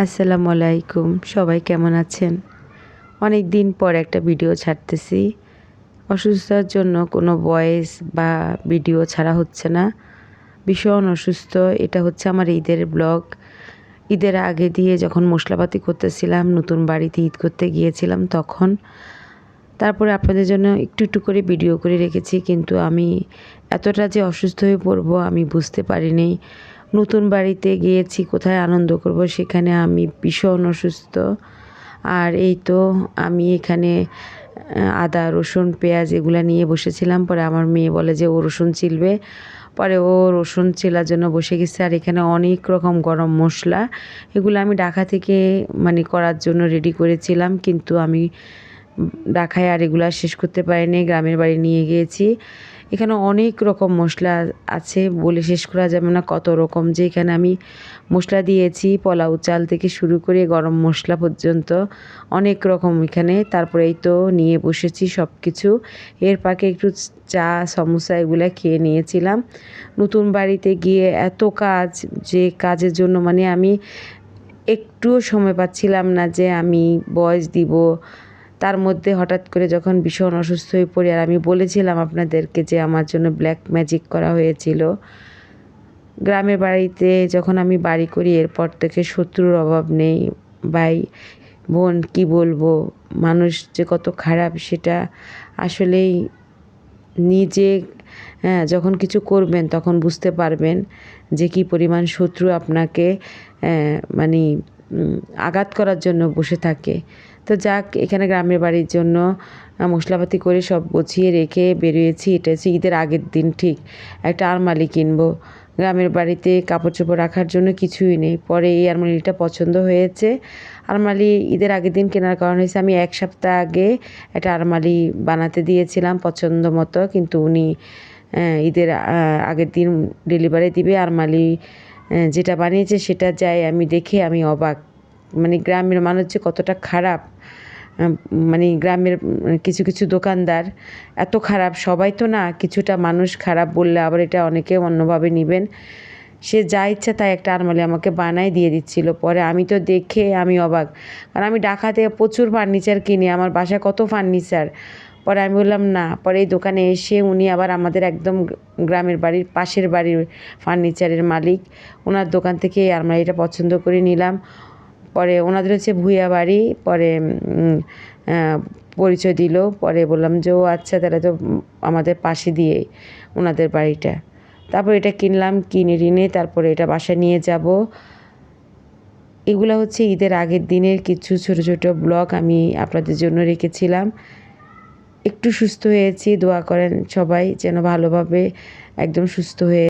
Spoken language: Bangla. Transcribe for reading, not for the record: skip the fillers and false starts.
আসসালামু আলাইকুম, সবাই কেমন আছেন? অনেক দিন পর একটা ভিডিও ছাড়তেছি। অসুস্থতার জন্য কোনো ভয়েস বা ভিডিও ছাড়া হচ্ছে না। ভীষণ অসুস্থ। এটা হচ্ছে আমার ঈদের ব্লগ। ঈদের আগে দিয়ে যখন মশলাপাতি করতেছিলাম, নতুন বাড়িতে ঈদ করতে গিয়েছিলাম তখন। তারপরে আপনাদের জন্য একটু একটু করে ভিডিও করে রেখেছি, কিন্তু আমি এতটা যে অসুস্থ হয়ে পড়বো আমি বুঝতে পারিনি। নতুন বাড়িতে গিয়েছি, কোথায় আনন্দ করব, সেখানে আমি ভীষণ অসুস্থ। আর এই তো আমি এখানে আদা রসুন পেঁয়াজ এগুলা নিয়ে বসেছিলাম। পরে আমার মেয়ে বলে যে ও রসুন চিলবে, পরে ও রসুন চেলার জন্য বসে গেছে। আর এখানে অনেক রকম গরম মশলা, এগুলো আমি ঢাকা থেকে করার জন্য রেডি করেছিলাম, কিন্তু আমি ঢাকায় আর এগুলা শেষ করতে পারিনি, গ্রামের বাড়ি নিয়ে গিয়েছি। এখানে অনেক রকম মশলা আছে, বলে শেষ করা যাবে না কত রকম যে এখানে আমি মশলা দিয়েছি। পোলাও চাল থেকে শুরু করে গরম মশলা পর্যন্ত অনেক রকম এখানে। তারপরে এই তো নিয়ে বসেছি সব কিছু। এর পাকে একটু চা সমোসা এগুলো খেয়ে নিয়েছিলাম। নতুন বাড়িতে গিয়ে এত কাজ, যে কাজের জন্য আমি একটুও সময় পাচ্ছিলাম না যে আমি ভয়েস দিব। তার মধ্যে হঠাৎ করে যখন ভীষণ অসুস্থ হয়ে পড়ি, আর আমি বলেছিলাম আপনাদেরকে যে আমার জন্য ব্ল্যাক ম্যাজিক করা হয়েছিল। গ্রামের বাড়িতে যখন আমি বাড়ি করি, এরপর থেকে শত্রুর অভাব নেই। ভাই বোন কি বলবো, মানুষ যে কত খারাপ সেটা আসলেই নিজে যখন কিছু করবেন তখন বুঝতে পারবেন যে কী পরিমাণ শত্রু আপনাকে মানে আঘাত করার জন্য বসে থাকে। তো যাক, এখানে গ্রামের বাড়ির জন্য মশলাপাতি করে সব গুছিয়ে রেখে বেরিয়েছি। এটা হচ্ছে ঈদের আগের দিন, ঠিক একটা আলমারি কিনবো। গ্রামের বাড়িতে কাপড় চোপড় রাখার জন্য কিছুই নেই। পরে এই আলমারিটা পছন্দ হয়েছে। আলমারি ঈদের আগের দিন কেনার কারণ হয়েছে, আমি 1 সপ্তাহ আগে একটা আলমারি বানাতে দিয়েছিলাম পছন্দ মতো, কিন্তু উনি ঈদের আগের দিন ডেলিভারি দিবে। আলমারি যেটা বানিয়েছে সেটা যাই আমি দেখে আমি অবাক। গ্রামের মানুষ যে কতটা খারাপ। গ্রামের কিছু কিছু দোকানদার এত খারাপ, সবাই তো না, কিছুটা মানুষ খারাপ বললে আবার এটা অনেকে অন্যভাবে নেবেন। সে যা ইচ্ছা তাই একটা আলমারি আমাকে বানাই দিয়ে দিচ্ছিল। পরে আমি তো দেখে আমি অবাক, কারণ আমি ঢাকা থেকে প্রচুর ফার্নিচার কিনি, আমার বাসায় কত ফার্নিচার। পরে আমি বললাম না, পরে এই দোকানে এসে উনি আবার আমাদের একদম গ্রামের বাড়ির পাশের বাড়ির ফার্নিচারের মালিক, ওনার দোকান থেকে এই আলমারিটা পছন্দ করে নিলাম। পরে ওনাদের হচ্ছে ভূঁইয়া বাড়ি। পরে পরিচয় দিল। পরে বললাম যে ও আচ্ছা, তাহলে তো আমাদের পাশে দিয়ে ওনাদের বাড়িটা। তারপর এটা কিনলাম, কিনে টিনে তারপরে এটা বাসায় নিয়ে যাব। এগুলো হচ্ছে ঈদের আগের দিনের কিছু ছোট ছোট ব্লগ আমি আপনাদের জন্য রেখেছিলাম। একটু সুস্থ হয়েছি, দোয়া করেন সবাই যেন ভালোভাবে একদম সুস্থ হয়ে